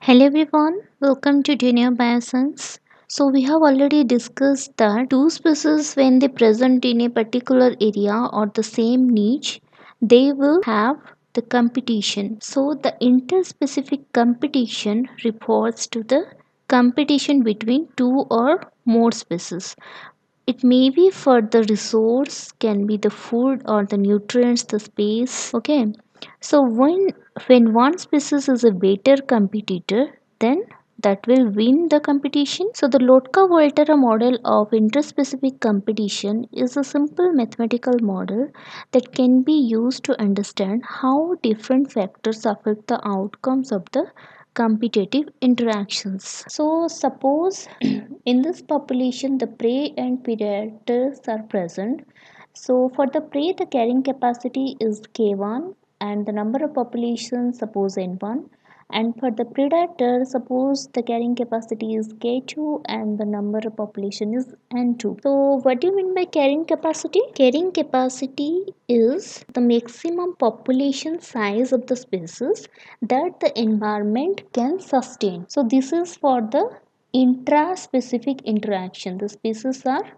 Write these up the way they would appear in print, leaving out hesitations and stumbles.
Hello everyone, welcome to Junior Bioscience. So we have already discussed that two species when they present in a particular area or the same niche, they will have the competition. So the interspecific competition refers to the competition between two or more species. It may be for the resource, can be the food or the nutrients, the space. Okay. So when one species is a better competitor, then that will win the competition. So the Lotka Voltera model of interspecific competition is a simple mathematical model that can be used to understand how different factors affect the outcomes of the competitive interactions. So suppose in this population the prey and predators are present. So for the prey the carrying capacity is K1 and the number of populations suppose N1, and for the predator suppose the carrying capacity is K2 and the number of population is N2. So what do you mean by carrying capacity? Carrying capacity is the maximum population size of the species that the environment can sustain. So this is for the intra-specific interaction. The species are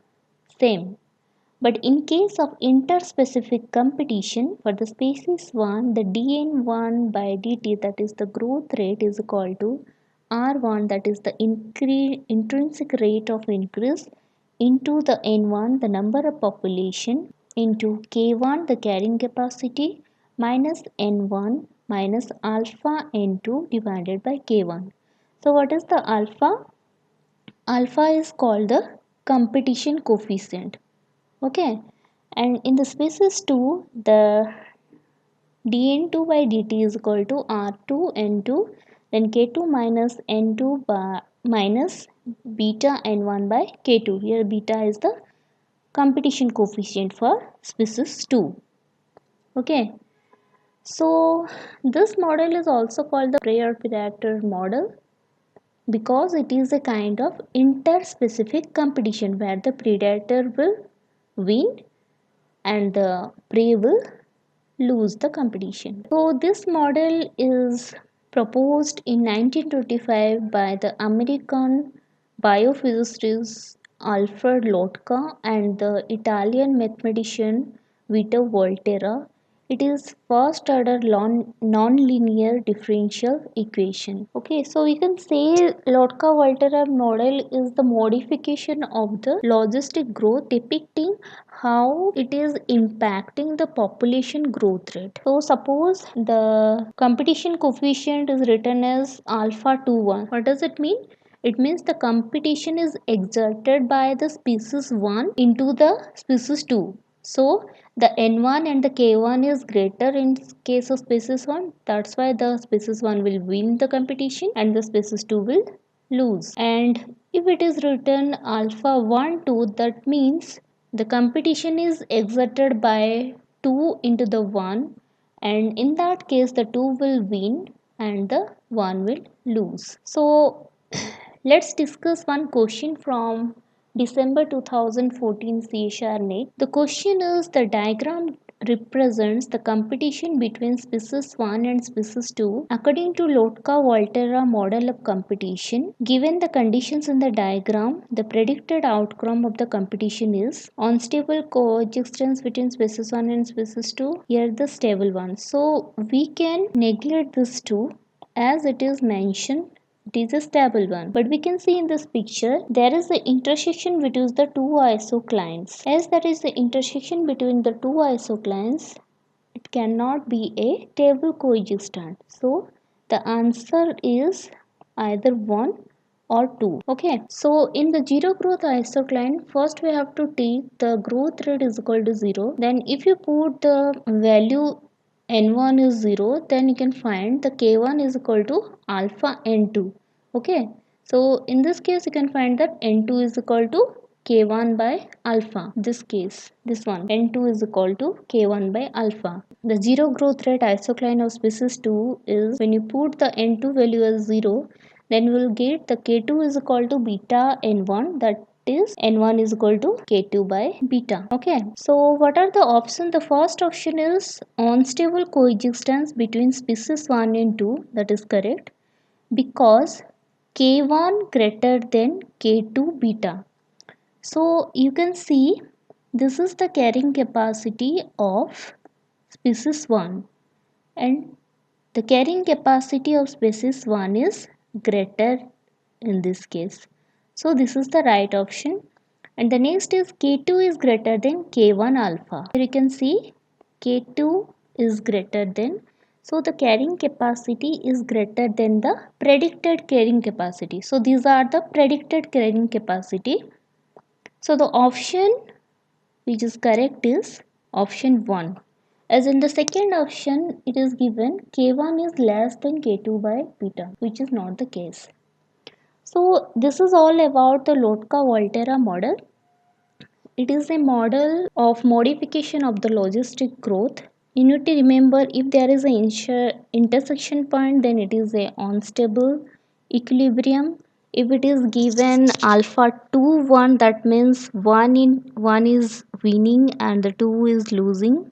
same. But in case of interspecific competition, for the species 1, the dn1 by dt, that is the growth rate, is equal to r1, that is the intrinsic rate of increase, into the n1, the number of population, into k1, the carrying capacity, minus n1 minus alpha n2 divided by k1. So what is the alpha? Alpha is called the competition coefficient. Okay, and in the species 2 the dn2 by dt is equal to r2 n2, then k2 minus n2 by minus beta n1 by k2. Here beta is the competition coefficient for species 2. Okay, so this model is also called the prey or predator model because it is a kind of interspecific competition where the predator will win and the prey will lose the competition. So this model is proposed in 1925 by the American biophysicist Alfred Lotka and the Italian mathematician Vito Volterra. It is first order non-linear differential equation. Okay, so we can say Lotka Volterra model is the modification of the logistic growth depicting how it is impacting the population growth rate. So suppose the competition coefficient is written as alpha 21. What does it mean? It means the competition is exerted by the species 1 into the species 2. So the N1 and the K1 is greater in case of species 1. That's why the species 1 will win the competition and the species 2 will lose. And if it is written alpha 1 2, that means the competition is exerted by 2 into the 1, and in that case the 2 will win and the 1 will lose. So let's discuss one question from December 2014 CHR NET. The question is, the diagram represents the competition between species 1 and species 2 according to Lotka Volterra model of competition. Given the conditions in the diagram, the predicted outcome of the competition is unstable coexistence between species 1 and species 2. Here the stable one. So we can neglect this 2 as it is mentioned it is a stable one. But we can see in this picture there is the intersection between the two isoclines. As there is the intersection between the two isoclines, it cannot be a stable coexistent. So the answer is either 1 or 2. Okay, so in the zero growth isocline, first we have to take the growth rate is equal to 0. Then if you put the value n1 is 0, then you can find the k1 is equal to alpha n2. Okay, so in this case you can find that n2 is equal to k1 by alpha. This case, this one, n2 is equal to k1 by alpha. The zero growth rate isocline of species 2 is when you put the n2 value as 0, then we will get the k2 is equal to beta n1, that is n1 is equal to k2 by beta. Okay, so what are the options? The first option is unstable coexistence between species 1 and 2, that is correct. because K1 greater than K2 beta. So you can see this is the carrying capacity of species 1, and the carrying capacity of species 1 is greater in this case. So this is the right option. And the next is K2 is greater than K1 alpha. Here you can see K2 is greater than, so the carrying capacity is greater than the predicted carrying capacity. So these are the predicted carrying capacity. So the option which is correct is option 1. As in the second option, it is given K1 is less than K2 by beta, which is not the case. So this is all about the Lotka Volterra model. It is a model of modification of the logistic growth. You need to remember, if there is an intersection point, then it is a unstable equilibrium. If it is given alpha 2 1, that means one is winning and the 2 is losing.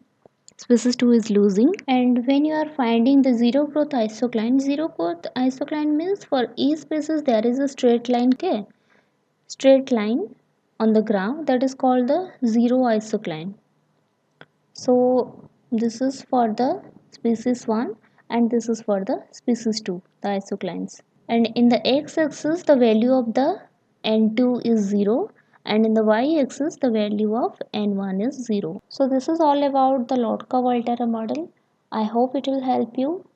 Species 2 is losing. And when you are finding the zero growth isocline means for each species there is a straight line, okay? Straight line on the graph, that is called the zero isocline. So this is for the species 1 and this is for the species 2, the isoclines. And in the x-axis the value of the n2 is 0, and in the y-axis the value of n1 is 0. So this is all about the Lotka Volterra model. I hope it will help you.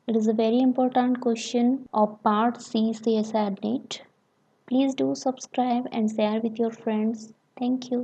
It is a very important question of part C CSIR NEET. Please do subscribe and share with your friends. Thank you.